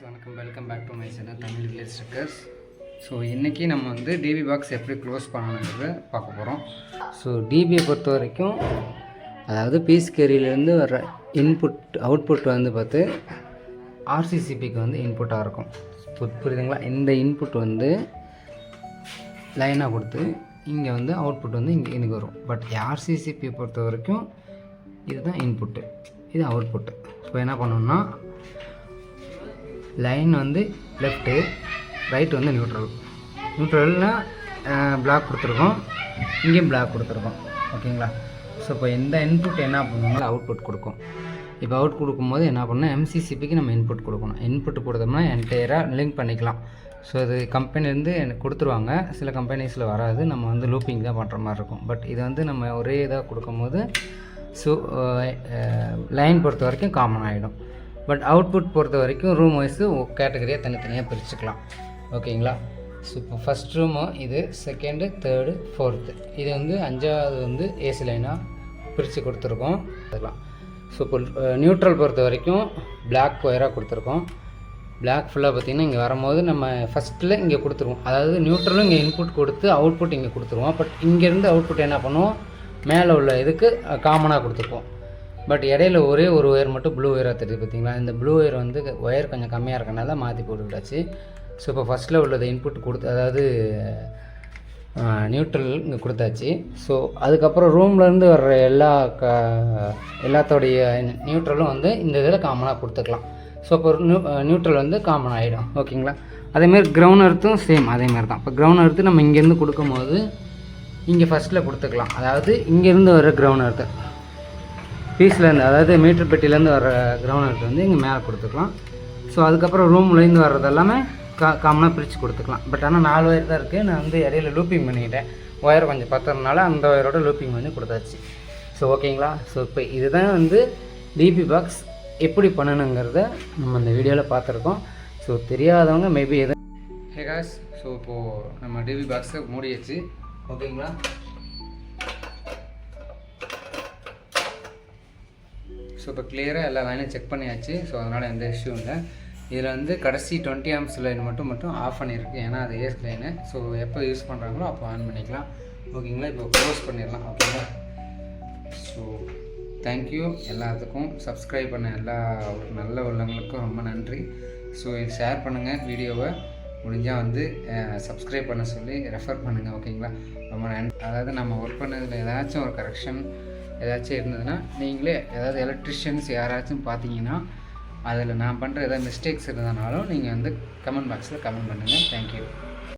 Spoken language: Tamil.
வணக்கம், welcome back to my channel Tamil village stickers. So இன்றைக்கி நம்ம வந்து டிபி பாக்ஸ் எப்படி க்ளோஸ் பண்ணணுங்கிறத பார்க்க போகிறோம். ஸோ டிபியை பொறுத்த வரைக்கும் அதாவது பீஸ் கேரியிலேருந்து வர அவுட்புட் வந்து பார்த்து ஆர்சிசிபிக்கு வந்து இன்புட்டாக இருக்கும். புரியுதுங்களா? இந்த இன்புட் வந்து லைனாக கொடுத்து இங்கே வந்து அவுட்புட் வந்து இங்கே எனக்கு வரும். பட் ஆர்சிசிபியை பொறுத்த வரைக்கும் இதுதான் இன்புட்டு, இது அவுட்புட்டு. ஸோ என்ன பண்ணணும்னா லைன் வந்து லெஃப்ட்டு, ரைட் வந்து நியூட்ரல்னால் பிளாக் கொடுத்துருக்கோம், இங்கேயும் பிளாக் கொடுத்துருக்கோம். ஓகேங்களா? ஸோ இப்போ இந்த இன்புட் என்ன பண்ணணும்னா அவுட்புட் கொடுக்கும். இப்போ அவுட் கொடுக்கும்போது என்ன பண்ணணும், எம்சிசிபிக்கு நம்ம இன்புட் கொடுக்கணும். இன்புட் கொடுத்தோம்னா என்டையராக லிங்க் பண்ணிக்கலாம். ஸோ இது கம்பெனிலேருந்து எனக்கு கொடுத்துருவாங்க, சில கம்பெனிஸில் வராது, நம்ம வந்து லூப்பிங் தான் பண்ணுற மாதிரி இருக்கும். பட் இது வந்து நம்ம ஒரே இதாக கொடுக்கும்போது ஸோ லைன் பொறுத்த வரைக்கும் காமன் ஆகிடும். பட் அவுட்புட் பொறுத்த வரைக்கும் ரூம் வைஸு கேட்டகரியாக தனித்தனியாக பிரிச்சுக்கலாம். ஓகேங்களா? ஸோ இப்போ ஃபஸ்ட் ரூமு இது, செகண்டு, தேர்டு, ஃபோர்த்து, இது வந்து அஞ்சாவது வந்து ஏசி லைனாக பிரித்து கொடுத்துருக்கோம். அதெல்லாம் ஸோ இப்போ நியூட்ரல் பொறுத்த வரைக்கும் பிளாக் ஒயராக கொடுத்துருக்கோம். பிளாக் ஃபுல்லாக பார்த்திங்கன்னா இங்கே வரும்போது நம்ம ஃபஸ்ட்டில் இங்கே கொடுத்துருவோம். அதாவது நியூட்ரலும் இங்கே இன்புட் கொடுத்து அவுட்புட் இங்கே கொடுத்துருவோம். பட் இங்கேருந்து அவுட்புட் என்ன பண்ணுவோம், மேலே உள்ள இதுக்கு காமனாக கொடுத்துருப்போம். பட் இடையில ஒரே ஒரு ஒயர் மட்டும் ப்ளூ ஒயராக தெரியுது பார்த்திங்களா? இந்த ப்ளூ ஒயர் வந்து ஒயர் கொஞ்சம் கம்மியாக இருக்கனால மாற்றி போட்டுக்கிட்டாச்சு. ஸோ இப்போ ஃபஸ்ட்டில் உள்ளது இன்புட் கொடுத்து, அதாவது நியூட்ரல் இங்கே கொடுத்தாச்சு. ஸோ அதுக்கப்புறம் ரூம்லேருந்து வர்ற எல்லாத்தோடைய நியூட்ரலும் வந்து இந்த இதில் காமனாக கொடுத்துக்கலாம். ஸோ இப்போ நியூட்ரல் வந்து காமன் ஆகிடும். ஓகேங்களா? அதேமாதிரி கிரவுண்ட் எர்த்தும் சேம் அதேமாதிரி தான். இப்போ கிரவுண்ட் எர்த்து நம்ம இங்கேருந்து கொடுக்கும்போது இங்கே ஃபஸ்ட்டில் கொடுத்துக்கலாம். அதாவது இங்கேருந்து வர கிரவுண்ட் எர்த்து பீஸ்லேருந்து, அதாவது மீட்டர் பெட்டிலேருந்து வர கிரவுண்ட் எர்த்து வந்து இங்கே மேலே கொடுத்துக்கலாம். ஸோ அதுக்கப்புறம் ரூம்லேருந்து வர்றது எல்லாமே காமனாக பிரித்து கொடுத்துக்கலாம். பட் ஆனால் 4 ஒயர் தான் இருக்குது. நான் வந்து இடையில லூப்பிங் பண்ணிக்கிட்டேன், ஒயர் கொஞ்சம் பத்துறதுனால அந்த ஒயரோட லூப்பிங் பண்ணி கொடுத்தாச்சு. ஸோ ஓகேங்களா? ஸோ இப்போ இதுதான் வந்து டிபி பாக்ஸ் எப்படி பண்ணணுங்கிறத நம்ம இந்த வீடியோவில் பார்த்துருக்கோம். ஸோ தெரியாதவங்க மேபி எது ஹே காய்ஸ், ஸோ இப்போது நம்ம டிபி பாக்ஸை மூடியாச்சு. ஓகேங்களா? ஸோ இப்போ கிளியராக எல்லா லைனையும் செக் பண்ணியாச்சு. ஸோ அதனால் எந்த இஷ்யூ இல்லை. இதில் வந்து கடைசி 20 amps லைன் மட்டும் ஆஃப் பண்ணியிருக்கு, ஏன்னா அது ஏஸ் லைனு. ஸோ எப்போ யூஸ் பண்ணுறாங்களோ அப்போ ஆன் பண்ணிக்கலாம். ஓகேங்களா? இப்போ க்ளோஸ் பண்ணிடலாம். ஓகேங்களா? ஸோ தேங்க்யூ எல்லாத்துக்கும். சப்ஸ்கிரைப் பண்ண எல்லா நல்ல உள்ளவங்களுக்கும் ரொம்ப நன்றி. ஸோ ஷேர் பண்ணுங்கள் வீடியோவை, முடிஞ்சால் வந்து சப்ஸ்கிரைப் பண்ண சொல்லி ரெஃபர் பண்ணுங்கள். ஓகேங்களா? ரொம்ப நன்றி. அதாவது நம்ம ஒர்க் பண்ணதில் ஏதாச்சும் ஒரு கரெக்ஷன் ஏதாச்சும் இருந்ததுன்னா, நீங்களே ஏதாவது எலக்ட்ரிஷியன்ஸ் யாராச்சும் பார்த்தீங்கன்னா அதில் நான் பண்ணுற ஏதாவது மிஸ்டேக்ஸ் இருந்ததுனாலும் நீங்கள் வந்து கமெண்ட் பாக்ஸில் கமெண்ட் பண்ணுங்கள். தேங்க்யூ.